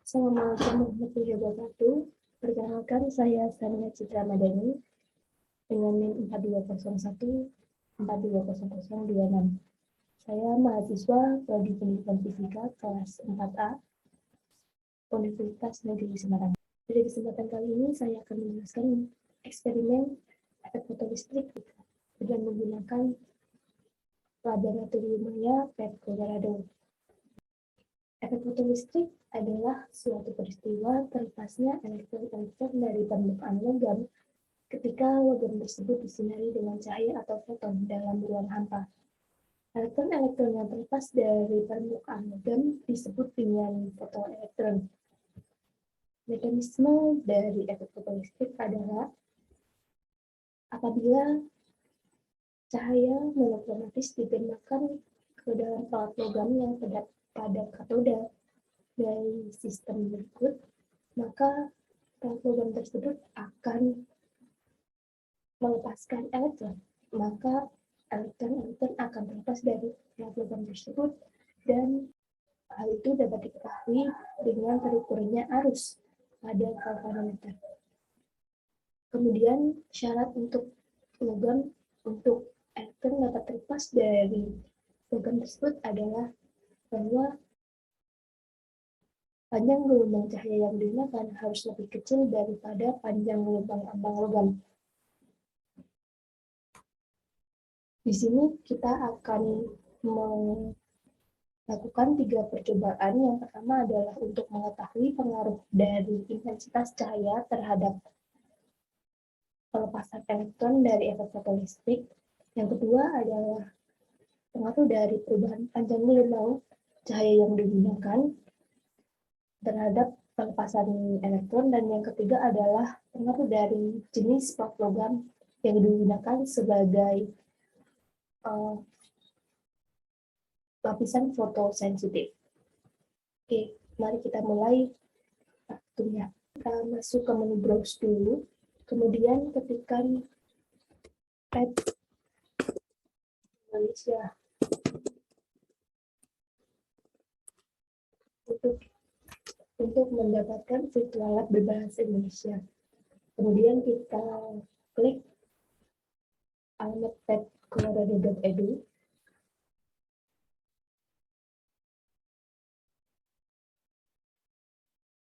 Assalamualaikum warahmatullahi wabarakatuh. Perkenalkan, saya Sania Citra Madani dengan NIM 4201 420026. Saya mahasiswa Prodi Pendidikan Fisika kelas 4A Universitas Negeri Semarang. Pada kesempatan kali ini saya akan menjelaskan eksperimen efek fotolistrik dengan menggunakan laboratorium maya PET Colorado. Efek fotolistrik adalah suatu peristiwa terlepasnya elektron-elektron dari permukaan logam ketika logam tersebut disinari dengan cahaya atau foton dalam ruang hampa. Elektron-elektron yang terlepas dari permukaan logam disebut dengan fotoelektron. Mekanisme dari efek fotolistrik adalah apabila cahaya monokromatis ditembakkan ke dalam alat logam yang terdapat pada katoda dari sistem berikut, maka alat logam tersebut akan melepaskan elektron. Maka elektron-elektron akan terlepas dari alat logam tersebut, dan hal itu dapat diketahui dengan terukurnya arus pada galvanometer. Kemudian syarat untuk logam untuk elektron dapat terlepas dari logam tersebut adalah bahwa panjang gelombang cahaya yang digunakan harus lebih kecil daripada panjang gelombang ambang logam. Di sini kita akan melakukan 3 percobaan. Yang pertama adalah untuk mengetahui pengaruh dari intensitas cahaya terhadap pelepasan elektron dari efek fotolistrik. Yang kedua adalah pengaruh dari perubahan panjang gelombang cahaya yang digunakan terhadap pelepasan elektron, dan yang ketiga adalah pengaruh dari jenis plat logam yang digunakan sebagai lapisan fotosensitif. Oke, mari kita mulai waktunya. Kita masuk ke menu browse dulu, kemudian ketikkan PET Indonesia untuk mendapatkan virtual lab berbahasa Indonesia. Kemudian kita klik alamat petcolorado.edu.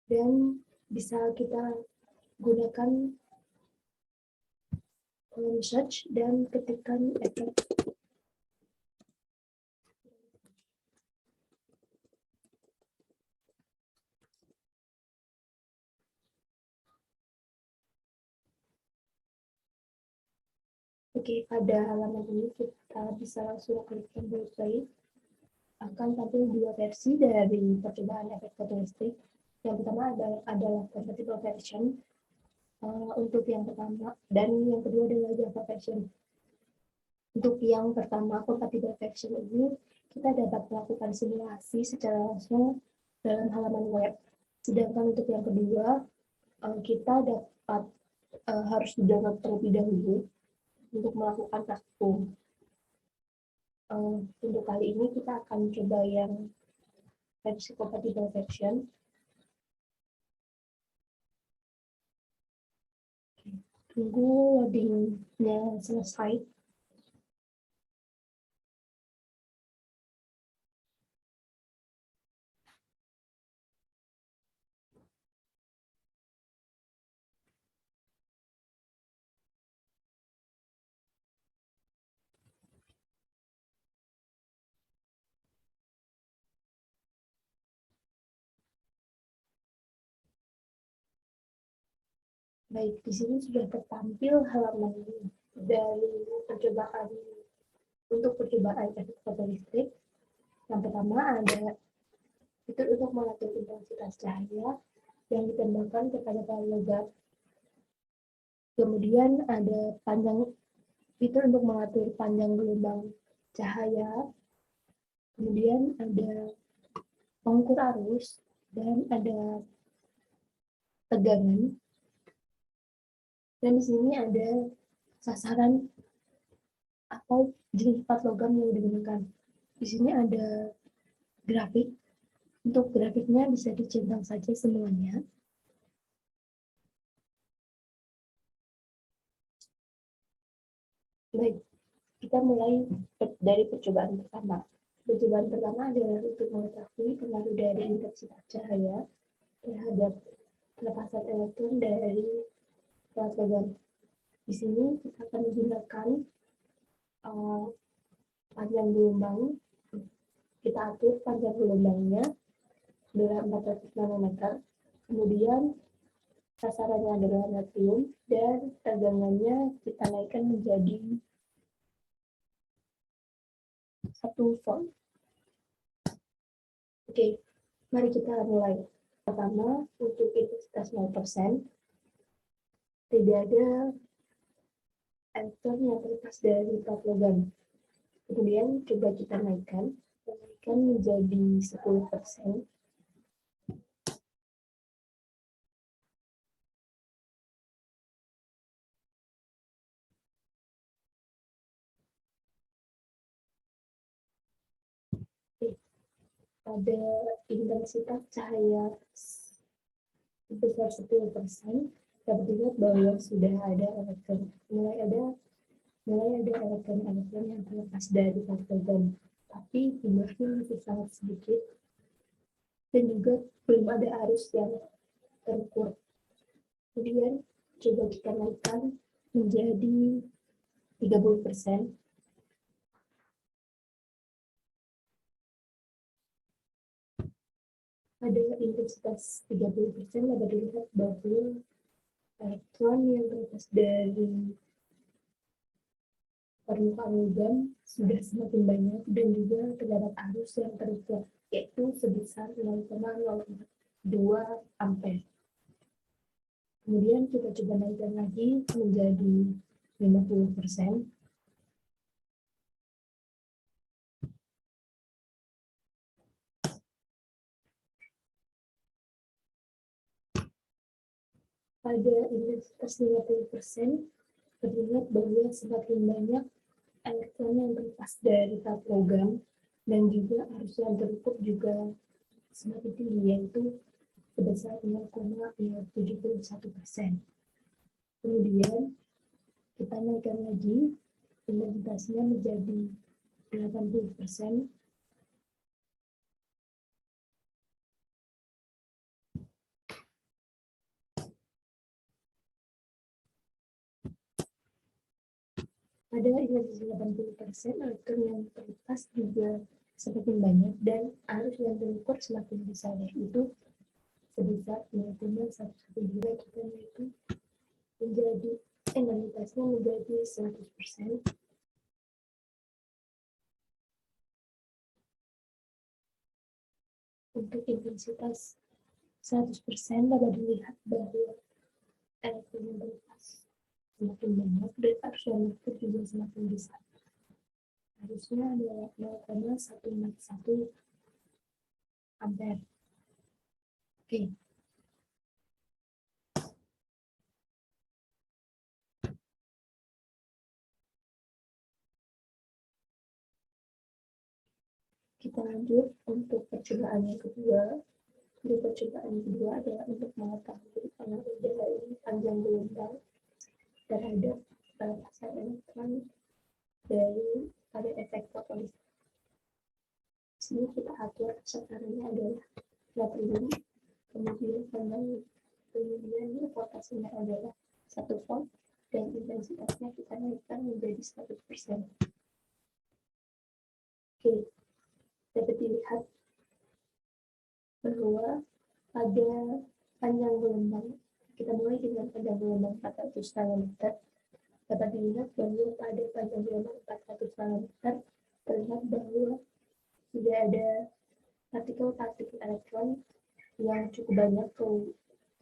Dan bisa kita gunakan kolom search dan ketikkan efek. Oke, pada halaman ini kita bisa langsung klik tombol play. Akan tampil 2 versi dari percobaan efek fotolistrik. Yang pertama adalah compatible version untuk yang pertama, dan yang kedua adalah Java version. Untuk yang pertama, compatible version ini kita dapat melakukan simulasi secara langsung dalam halaman web. Sedangkan untuk yang kedua, kita dapat harus di-download terlebih dahulu untuk melakukan praktikum. Untuk kali ini kita akan coba yang versi compatible version. Tunggu loadingnya selesai. Baik, di sini sudah tertampil halaman dari percobaan untuk percobaan efek fotolistrik. Yang pertama ada fitur untuk mengatur intensitas cahaya yang ditembakkan kepada logam. Kemudian ada fitur untuk mengatur panjang gelombang cahaya. Kemudian ada pengukur arus dan ada tegangan. Dan di sini ada sasaran atau jenis plat logam yang digunakan. Di sini ada grafik Untuk grafiknya bisa dicentang saja semuanya. Baik, kita mulai dari percobaan pertama. Percobaan pertama adalah untuk mengetahui pengaruh dari intensitas cahaya terhadap pelepasan elektron dari plasma. Di sini kita akan menggunakan panjang gelombang. Kita atur panjang gelombangnya adalah 400 nanometer. Kemudian sasarannya adalah natrium dan tegangannya kita naikkan menjadi 1 volt. Oke, mari kita mulai. Pertama, untuk intensitas 0%, tidak ada elektron yang terlepas dari plat logam. Kemudian coba kita naikkan menjadi 10%. Pada intensitas cahaya sebesar 10%, dapat dilihat bahwa sudah ada elektron, mulai ada elektron-elektron yang terlepas dari logam, tapi jumlahnya masih sangat sedikit dan juga belum ada arus yang terukur. Kemudian coba kita naikkan menjadi 30%. Pada intensitas 30% dapat dilihat bahwa elektron yang terlepas dari permukaan logam sudah semakin banyak dan juga terdapat arus yang terukur, yaitu sebesar 0,042 ampere. Kemudian kita coba naikkan lagi menjadi 50%. Pada intensitas 50%, terlihat bahwa semakin banyak elektron yang terlepas dari tab logam dan juga arus yang terukur juga semakin tinggi, yaitu sebesar 0,71%. Kemudian kita naikkan lagi intensitasnya menjadi 80%. Pada intensitas 80%, elektron yang terlepas juga semakin banyak dan arus yang terukur semakin besar, yaitu sebesar 0,112. Kita itu menjadi intensitasnya menjadi 100%. Untuk intensitas 100% dapat dilihat bahwa elektron yang terlepas semakin banyak dan arus yang terukur juga semakin besar. Harusnya adalah 0,141 ampere. Oke. Kita lanjut untuk percobaan yang kedua. Untuk percobaan yang kedua adalah untuk mengetahui pengaruh dari panjang gelombang terhadap pelepasan elektron dari pada efek fotonistik. Di sini kita atur sasarannya adalah natrium, kemudian voltasenya adalah 1 volt dan intensitasnya kita naikkan menjadi 100%. Oke, dapat dilihat bahwa pada panjang gelombang, kita mulai dengan panjang gelombang 400 nanometer, dapat dilihat bahwa pada panjang gelombang 400 nanometer terlihat bahwa sudah ada partikel-partikel elektron yang cukup banyak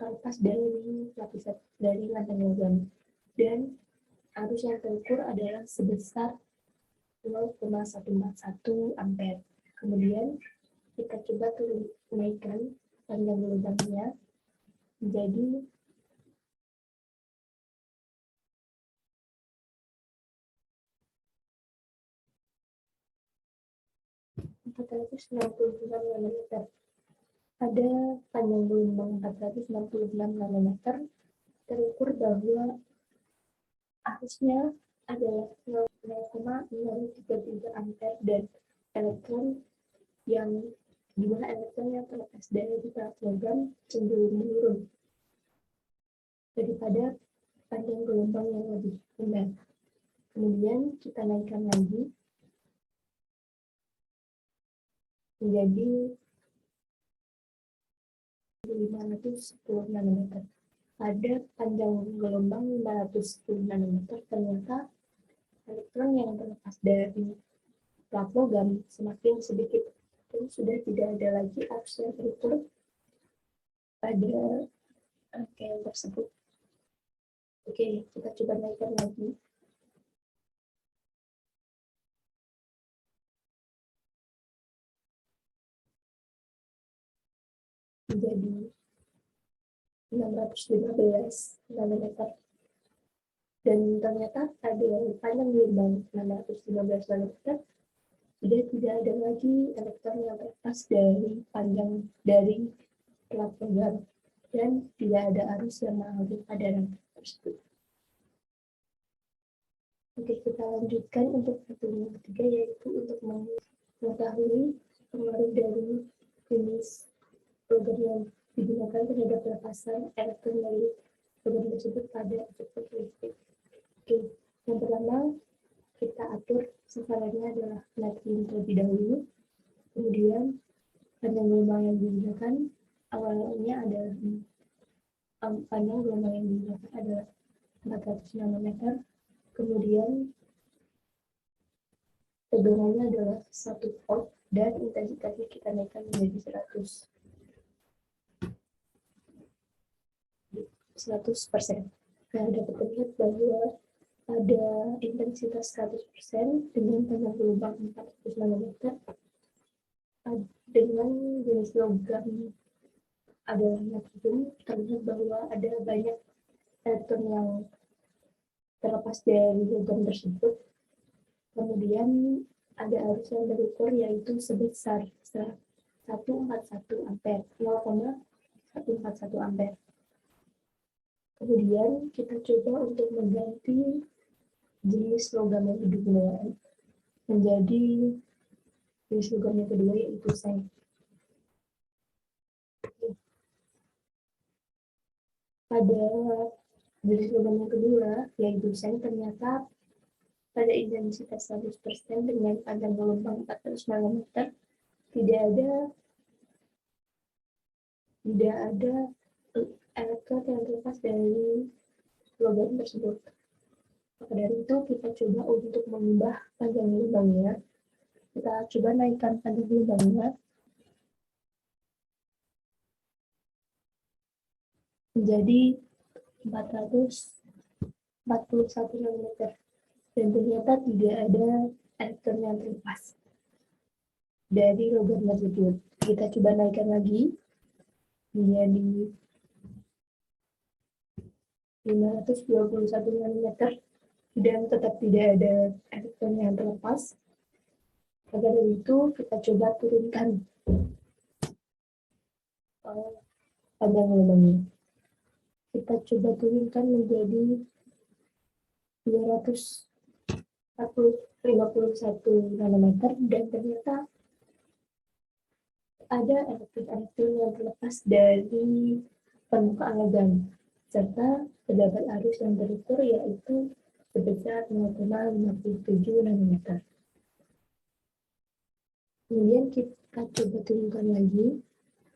terlepas dari lantai logam, dan arus yang terukur adalah sebesar 0,141 ampere. Kemudian kita coba naikkan panjang gelombangnya menjadi 469 nanometer. pada panjang gelombang 466 nanometer terukur bahwa arusnya adalah 0,033 ampere dan elektron yang jumlah elektron yang terlepas dari berat logam cenderung menurun daripada panjang gelombang yang lebih rendah. Kemudian kita naikkan lagi menjadi 510 nanometer. Pada panjang gelombang 510 nanometer, ternyata elektron yang terlepas dari plat logam semakin sedikit. Dan sudah tidak ada lagi arus yang terukur pada rangkaian tersebut. Oke, kita coba naikkan lagi. Menjadi 615 nanometer. Dan ternyata ada panjang gelombang 615 nanometer sudah tidak ada lagi elektron yang terlepas dari panjang dari plat logam dan tidak ada arus yang mengalir pada rangkaian tersebut. Oke, kita lanjutkan untuk metode yang ketiga, yaitu untuk mengetahui pengaruh dari jenis logam yang digunakan terhadap pelepasan elektron dari logam tersebut pada efek fotoelektrik. Oke, yang pertama kita atur sasarannya adalah natrium terlebih dahulu, kemudian panjang gelombang yang digunakan awalnya adalah panjang gelombang yang digunakan adalah 400 nanometer, kemudian tegangannya adalah 1 volt dan intensitasnya kita naikkan menjadi 100%. Nah, dapat terlihat bahwa pada intensitas 100% dengan panjang gelombang 400 nanometer dengan jenis logam adalah natrium, terlihat bahwa ada banyak elektron yang terlepas dari logam tersebut. Kemudian ada arus yang terukur yaitu sebesar 141 ampere, 0,141 ampere. Kemudian kita coba untuk mengganti jenis logam yang digunakan menjadi jenis logam yang kedua, yaitu seng. Pada jenis logam yang kedua, yaitu seng, ternyata pada intensitas 100% dengan panjang gelombang 400 nanometer tidak ada elektron yang terlepas dari logam tersebut. Maka dari itu kita coba untuk mengubah panjang gelombangnya. Kita coba naikkan panjang gelombangnya menjadi 441 nanometer. Dan ternyata tidak ada elektron yang terlepas dari logam tersebut. Kita coba naikkan lagi menjadi 521 nanometer dan tetap tidak ada elektron yang terlepas. Maka dari itu kita coba turunkan panjang gelombangnya. Kita coba turunkan menjadi 251 nanometer dan ternyata ada elektron yang terlepas dari permukaan logam serta terdapat arus yang terukur yaitu sebesar 0,57 nanometer. Kemudian kita coba turunkan lagi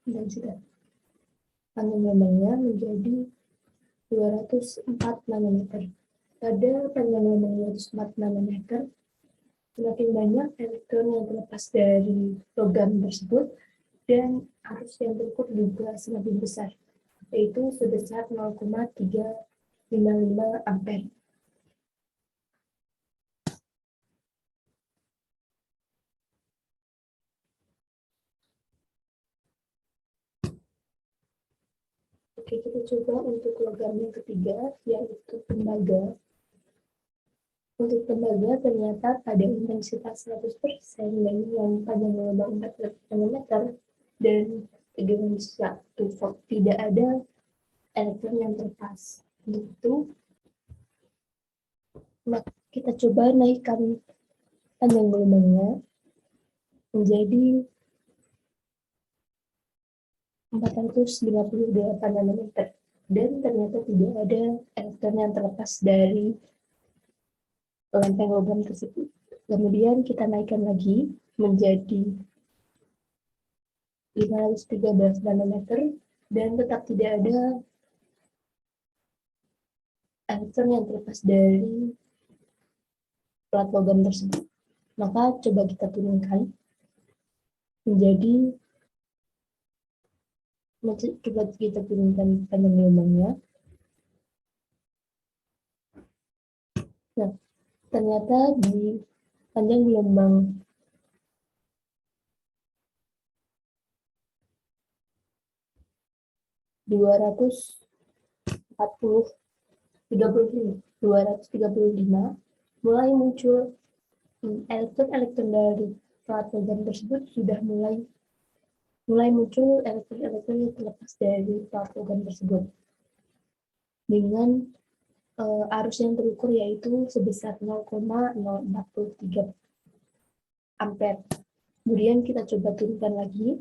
intensitas panjang gelombangnya menjadi 204 nanometer. Pada panjang gelombang 204 nanometer, semakin banyak elektron yang terlepas dari logam tersebut dan arus yang terukur juga semakin besar, yaitu sebesar 0,355 ampere. Oke, kita coba untuk logam yang ketiga, yaitu tembaga. Untuk tembaga ternyata pada intensitas 100% dan yang panjang gelombang 400 nanometer dan dengan satu tidak ada elektron yang terlepas. Untuk itu, maka kita coba naikkan panjang gelombangnya menjadi 458 nanometer. Dan ternyata tidak ada elektron yang terlepas dari lempeng logam tersebut. Kemudian kita naikkan lagi menjadi 513 nanometer dan tetap tidak ada elektron yang terlepas dari plat logam tersebut. Maka coba kita turunkan menjadi coba kita turunkan panjang gelombangnya. Nah, ternyata di panjang gelombang 235 mulai muncul elektron-elektron dari plat logam tersebut sudah mulai muncul elektron-elektron yang terlepas dari plat logam tersebut dengan arus yang terukur yaitu sebesar 0,043 ampere. Kemudian kita coba turunkan lagi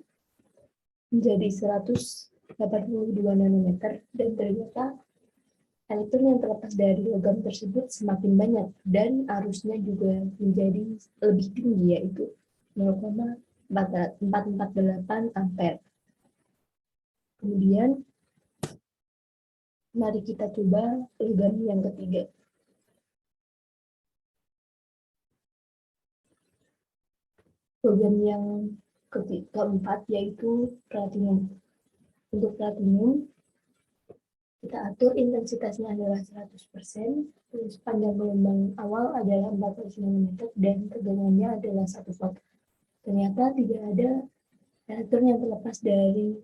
menjadi 182 nanometer dan ternyata elektron yang terlepas dari logam tersebut semakin banyak dan arusnya juga menjadi lebih tinggi yaitu 0,448 ampere. Kemudian mari kita coba logam yang ketiga. Logam yang keempat yaitu platinum. Untuk platinum kita atur intensitasnya adalah 100%, terus panjang gelombang awal adalah 400 nanometer dan tegangannya adalah 1 volt. Ternyata tidak ada elektron yang terlepas dari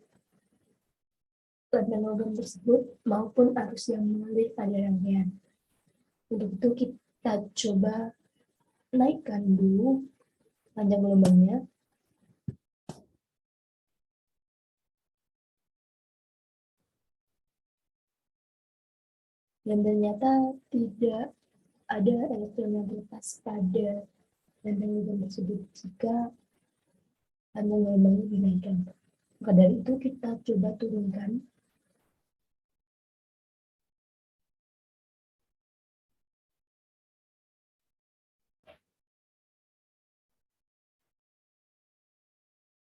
lempeng logam tersebut maupun arus yang mengalir pada rangkaian. Untuk itu kita coba naikkan dulu panjang gelombangnya. Dan ternyata tidak ada elektron yang terlepas pada lempeng logam tersebut jika panjang gelombangnya dinaikkan. Maka dari itu kita coba turunkan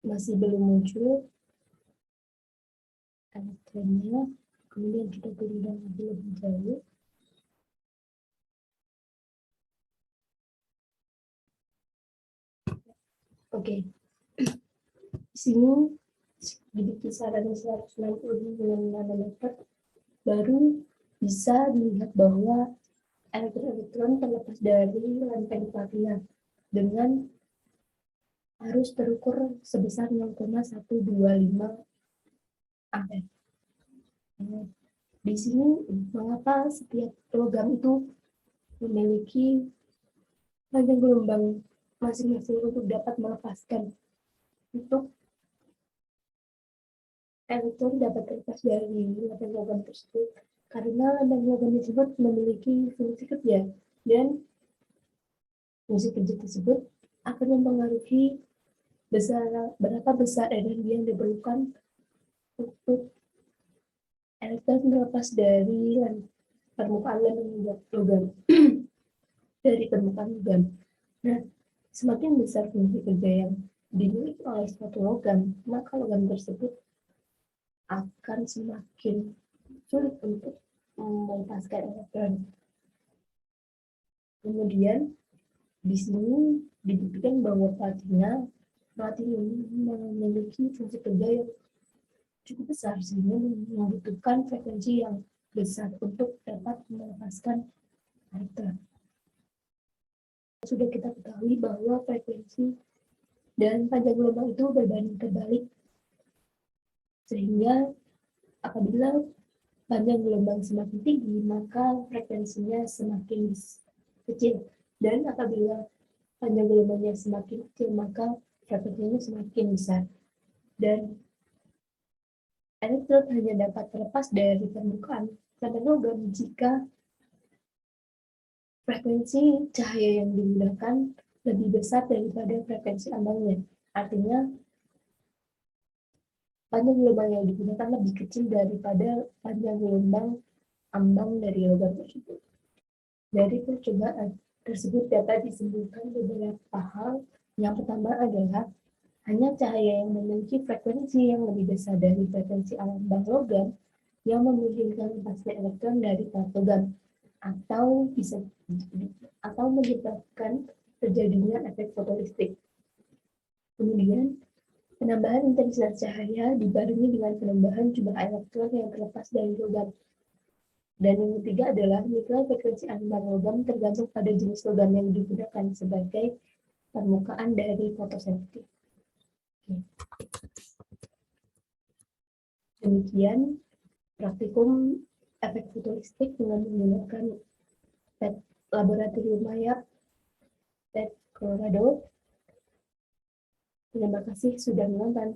masih belum muncul elektronnya, kemudian kita turunkan lagi lebih jauh. Oke, di sini di kisaran 160 nanometer baru bisa dilihat bahwa elektron-elektron terlepas dari lempeng platina dengan arus terukur sebesar 0,125 ampere. Di sini mengapa setiap logam itu memiliki panjang gelombang masing-masing untuk dapat melepaskan untuk elektron dapat terlepas dari lempeng logam tersebut karena lempeng logam tersebut memiliki fungsi kerja dan fungsi kerja tersebut akan mempengaruhi berapa besar energi yang diperlukan untuk elektron terlepas dari permukaan logam dari permukaan logam. Nah, semakin besar fungsi kerja yang dimiliki oleh suatu logam, maka logam tersebut akan semakin sulit untuk melepaskan elektron. Kemudian di sini dibuktikan bahwa platinum memiliki fungsi kerja yang cukup besar sehingga membutuhkan frekuensi yang besar untuk dapat melepaskan elektron. Sudah kita ketahui bahwa frekuensi dan panjang gelombang itu berbanding terbalik, sehingga apabila panjang gelombang semakin tinggi maka frekuensinya semakin kecil, dan apabila panjang gelombangnya semakin kecil maka frekuensinya semakin besar. Dan Elektrod hanya dapat terlepas dari permukaan elemen logam jika frekuensi cahaya yang digunakan lebih besar daripada frekuensi ambangnya. Artinya, panjang gelombang yang digunakan lebih kecil daripada panjang gelombang ambang dari logam tersebut. Dari percobaan tersebut dapat disimpulkan beberapa hal. Yang pertama adalah hanya cahaya yang memiliki frekuensi yang lebih besar dari frekuensi ambang logam yang memungkinkan lepasnya elektron dari plat logam atau menyebabkan terjadinya efek fotolistik. Kemudian, penambahan intensitas cahaya dibarengi dengan penambahan jumlah elektron yang terlepas dari logam. Dan yang ketiga adalah nilai frekuensi ambang logam tergantung pada jenis logam yang digunakan sebagai permukaan dari fotosensitif. Demikian praktikum efek fotolistik dengan menggunakan laboratorium Maya Colorado. Terima kasih sudah menonton.